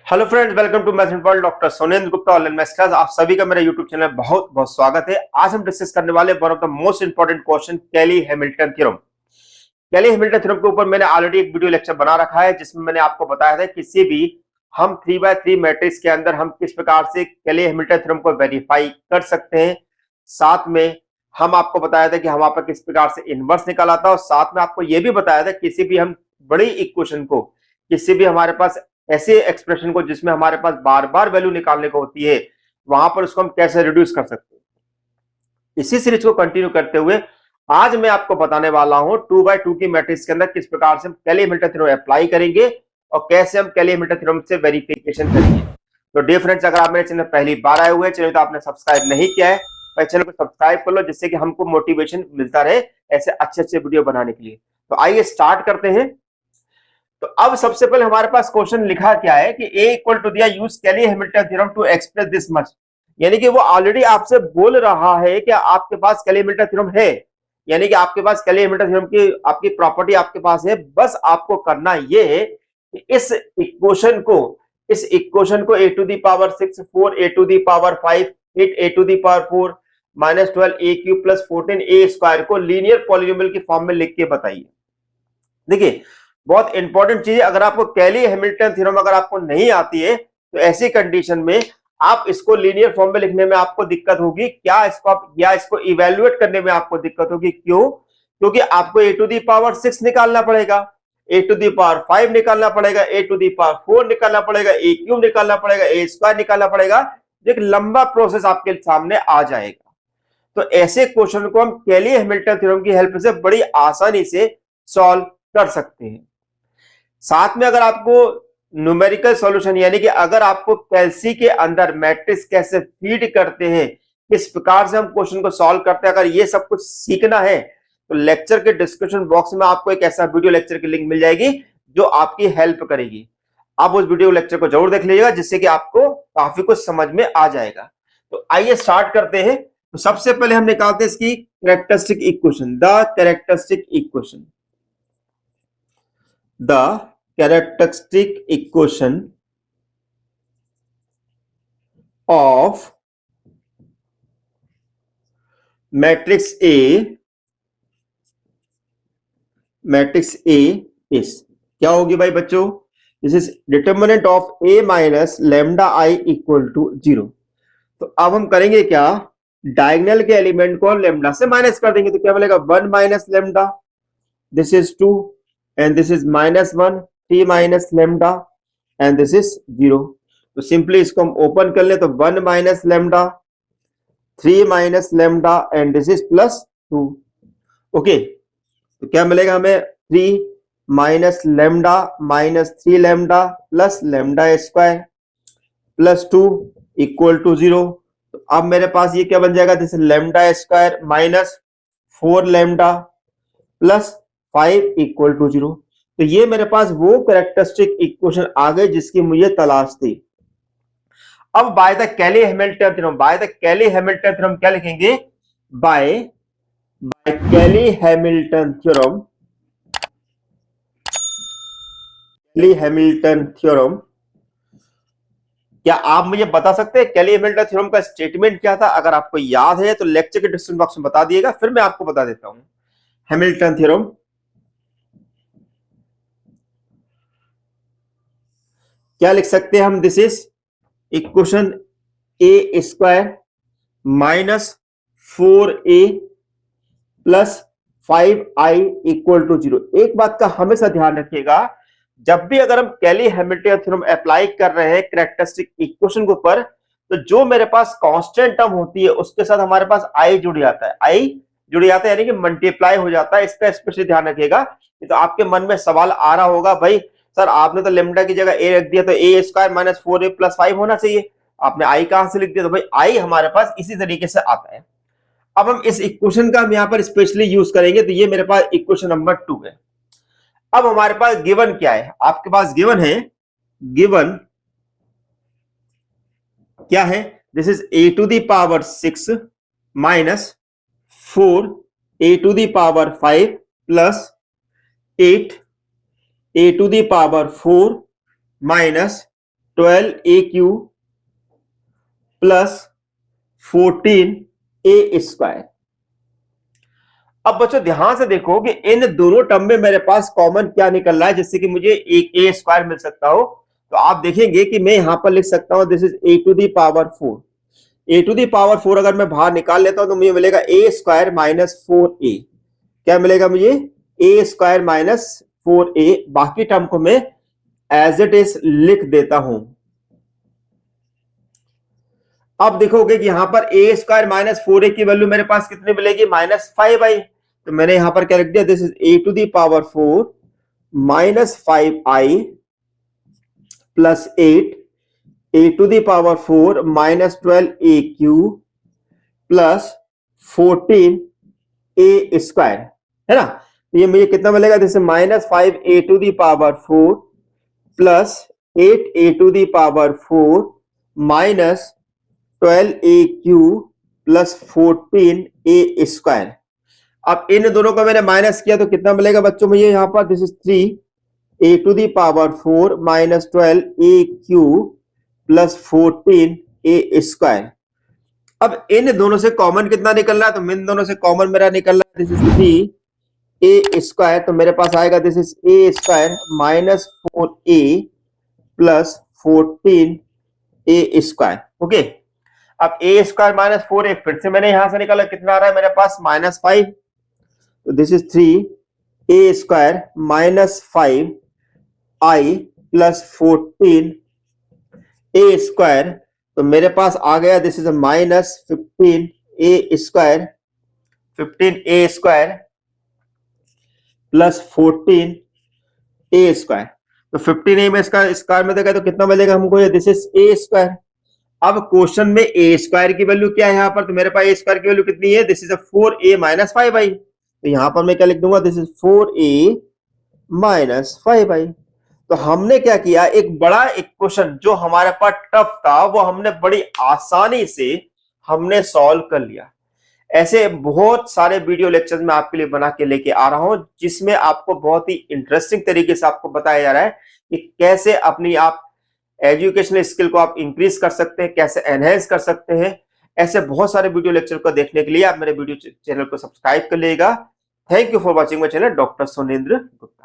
Hello friends, welcome to maths world. Doctor Sonendra Gupta online maths class. आप सभी का मेरे यूट्यूब चैनल में बहुत बहुत स्वागत है। आज हम डिस्कस करने वाले one of the most important question, Cayley Hamilton theorem. Cayley Hamilton theorem के ऊपर मैंने ऑलरेडी एक वीडियो लेक्चर बना रखा है, जिसमें मैंने आपको बताया था किसी भी हम 3x3 मैट्रिक्स के अंदर हम किस प्रकार से कैली हैमिल्टन थ्योरम को वेरीफाई कर सकते हैं। साथ में हम आपको बताया था कि हम आप किस प्रकार से इनवर्स निकाल आता है, और साथ में आपको यह भी बताया था किसी भी हम बड़ी इक्वेशन को, किसी भी हमारे पास ऐसे एक्सप्रेशन को जिसमें हमारे पास बार बार वैल्यू निकालने को होती है, वहां पर उसको हम कैसे रिड्यूस कर सकते हैं। इसी सीरीज को कंटिन्यू करते हुए आज मैं आपको बताने वाला हूं 2x2 की मैट्रिक्स के अंदर किस प्रकार से हम कैली हैमिल्टन थ्योरम अप्लाई करेंगे और कैसे हम कैली हैमिल्टन थ्योरम से वेरिफिकेशन करेंगे। तो डियर फ्रेंड्स, अगर आप मेरे चैनल पहली बार आए हुए हैं, चैनल तो आपने सब्सक्राइब नहीं किया है, तो चैनल को सब्सक्राइब कर लो, जिससे कि हमको मोटिवेशन मिलता रहे ऐसे अच्छे अच्छे वीडियो बनाने के लिए। तो आइए स्टार्ट करते हैं। तो अब सबसे पहले हमारे पास क्वेश्चन लिखा क्या है कि a इक्वल टू दिया, use Cayley Hamilton theorem to express this much. यानी कि वो ऑलरेडी आपसे बोल रहा है कि आपके पास कैली हैमिल्टन थ्योरम है, यानी कि आपके पास कैली हैमिल्टन थ्योरम की आपकी प्रॉपर्टी आपके पास है। बस आपको करना ये है कि इस इक्वेशन को a to the power 6, 4 a to the power 5, 8 a to the power 4 minus 12 a cube plus 14 a square को लीनियर पॉलिनोमियल की फॉर्म में लिख के बताइए। देखिए, बहुत इंपॉर्टेंट चीज है। अगर आपको कैली हैमिल्टन थ्योरम अगर आपको नहीं आती है, तो ऐसी कंडीशन में आप इसको लीनियर फॉर्म में लिखने में आपको दिक्कत होगी। क्या इसको इवेल्युएट करने में आपको दिक्कत होगी। क्यों? क्योंकि आपको a टू दी पावर 6 निकालना पड़ेगा, a टू दी पावर 5 निकालना पड़ेगा, a टू दी पावर 4 निकालना पड़ेगा, a क्यूब निकालना पड़ेगा, a स्क्वायर निकालना पड़ेगा। एक लंबा प्रोसेस आपके सामने आ जाएगा। तो ऐसे क्वेश्चन को हम कैली हैमिल्टन थ्योरम की हेल्प से बड़ी आसानी से सॉल्व कर सकते हैं। साथ में अगर आपको न्यूमेरिकल सॉल्यूशन, यानी कि अगर आपको कैलसी के अंदर मैट्रिक्स कैसे फीड करते हैं, किस प्रकार से हम क्वेश्चन को सॉल्व करते हैं, अगर ये सब कुछ सीखना है, तो लेक्चर के डिस्क्रिप्शन बॉक्स में आपको एक ऐसा वीडियो लेक्चर की लिंक मिल जाएगी जो आपकी हेल्प करेगी। आप उस वीडियो लेक्चर को जरूर देख लीजिएगा, जिससे कि आपको काफी कुछ समझ में आ जाएगा। तो आइए स्टार्ट करते हैं। तो सबसे पहले हम निकालते हैं इसकी characteristic equation, the characteristic equation. The characteristic equation of matrix A is, क्या होगी भाई बच्चों? This is determinant of A minus lambda I equal to 0। तो अब हम करेंगे क्या, डायगोनल के एलिमेंट को लेमडा से माइनस कर देंगे। तो क्या मिलेगा, 1 minus lambda, this is 2 and this is minus 1, 3 minus lambda and this is 0। तो सिंपली इसको हम ओपन कर ले तो 1 minus lambda, 3 minus lambda and this is plus 2। Okay, तो क्या मिलेगा हमें, 3 minus lambda minus 3 lambda plus lambda square plus 2 equal to 0। तो अब मेरे पास ये क्या बन जाएगा, this lambda square minus 4 lambda plus 5 equal to 0। तो ये मेरे पास वो कैरेक्टरिस्टिक इक्वेशन आ गई जिसकी मुझे तलाश थी। अब by the Cayley Hamilton theorem, क्या लिखेंगे, बाय कैली हैमिल्टन थ्योरम। क्या आप मुझे बता सकते हैं कैली हैमिल्टन थ्योरम का स्टेटमेंट क्या था? अगर आपको याद है तो लेक्चर के डिस्क्रिप्शन बॉक्स में बता दिएगा, फिर मैं आपको बता देता हूं। हैमिल्टन थ्योरम क्या लिख सकते हैं हम, this is equation A square minus 4a plus 5i equal to 0। एक बात का हमेशा ध्यान रखिएगा, जब भी अगर हम कैली हैमिल्टन थ्योरम अप्लाई कर रहे हैं कैरेक्टरिस्टिक इक्वेशन के ऊपर, तो जो मेरे पास कांस्टेंट टर्म होती है उसके साथ हमारे पास i जुड़ जाता है, यानी कि मल्टीप्लाई हो जाता है। इसका स्पेशली ध्यान रखिएगा। तो आपके मन में सवाल आ रहा होगा, भाई सर आपने तो लेमडा की जगह a रख दिया, तो a square minus 4a plus 5 होना चाहिए, आपने i कहां से लिख दिया? तो भाई i हमारे पास इसी तरीके से आता है। अब हम इस इक्वेशन का हम यहां पर स्पेशली यूज करेंगे। तो ये मेरे पास इक्वेशन नंबर 2 है। अब हमारे पास गिवन क्या है, आपके पास गिवन है, गिवन क्या है, this is a to the power 6 minus 4 a to the power 5 plus 8 a to the power 4 minus 12AQ plus 14A²। अब बच्चों ध्यान से देखो कि इन दोनों टर्म में मेरे पास कॉमन क्या निकल रहा है, जिससे कि मुझे एक A² मिल सकता हो। तो आप देखेंगे कि मैं यहां पर लिख सकता हूं दिस इज A⁴। A⁴ अगर मैं बाहर निकाल लेता हूं तो मुझे मिलेगा A² माइनस 4A। क्या मिलेगा मुझे? A² minus 4A। बाकी टर्म को मैं एज इट इज लिख देता हूं। अब देखोगे कि यहां पर A² माइनस 4A की वैल्यू मेरे पास कितनी मिलेगी? -5i। तो मैंने यहां पर क्या लिख दिया? This is A⁴ minus 5i plus 8 A⁴ minus 12AQ plus 14A² है ना। तो ये मुझे कितना मिलेगा? This is -5A⁴ plus 8A⁴ minus 12AQ plus 14A²। अब इन दोनों को मैंने माइनस किया तो कितना मिलेगा बच्चों मुझे यहां पर? This is 3A⁴ minus 12AQ plus 14A²। अब इन दोनों से कॉमन कितना निकल रहा है? तो इन दोनों से कॉमन मेरा निकल रहा है दिस इज 3A²। तो मेरे पास आएगा this is A² minus 4A plus 14A²। Okay. अब A² माइनस 4A फिर से मैंने यहां से निकाला, कितना आ रहा है मेरे पास? -5। तो this is 3A² minus 5i plus 14A²। तो मेरे पास आ गया this is minus 15A² 15A² plus 14A²। तो 15A में इसका स्क्वायर में देगा तो कितना मिलेगा हमको? This is A²। अब क्वेश्चन में A² की वैल्यू क्या है यहां पर? तो मेरे पास A² की वैल्यू कितनी है? This is 4A minus 5i। तो यहां पर मैं क्या लिख दूंगा? This is 4A minus 5i। तो हमने क्या किया, एक बड़ा एक क्वेश्चन जो हमारे पास टफ था वो हमने बड़ी आसानी से हमने सॉल्व कर लिया। ऐसे बहुत सारे वीडियो लेक्चर्स में आपके लिए बना के लेके आ रहा हूं, जिसमें आपको बहुत ही इंटरेस्टिंग तरीके से आपको बताया जा रहा है कि कैसे अपनी आप एजुकेशनल स्किल को आप इंक्रीज कर सकते हैं, कैसे एनहेंस कर सकते हैं। ऐसे बहुत सारे वीडियो लेक्चर को देखने के लिए आप मेरे वीडियो चैनल को सब्सक्राइब कर लीजिएगा। Thank you for watching my channel doctor Sonendra Gupta.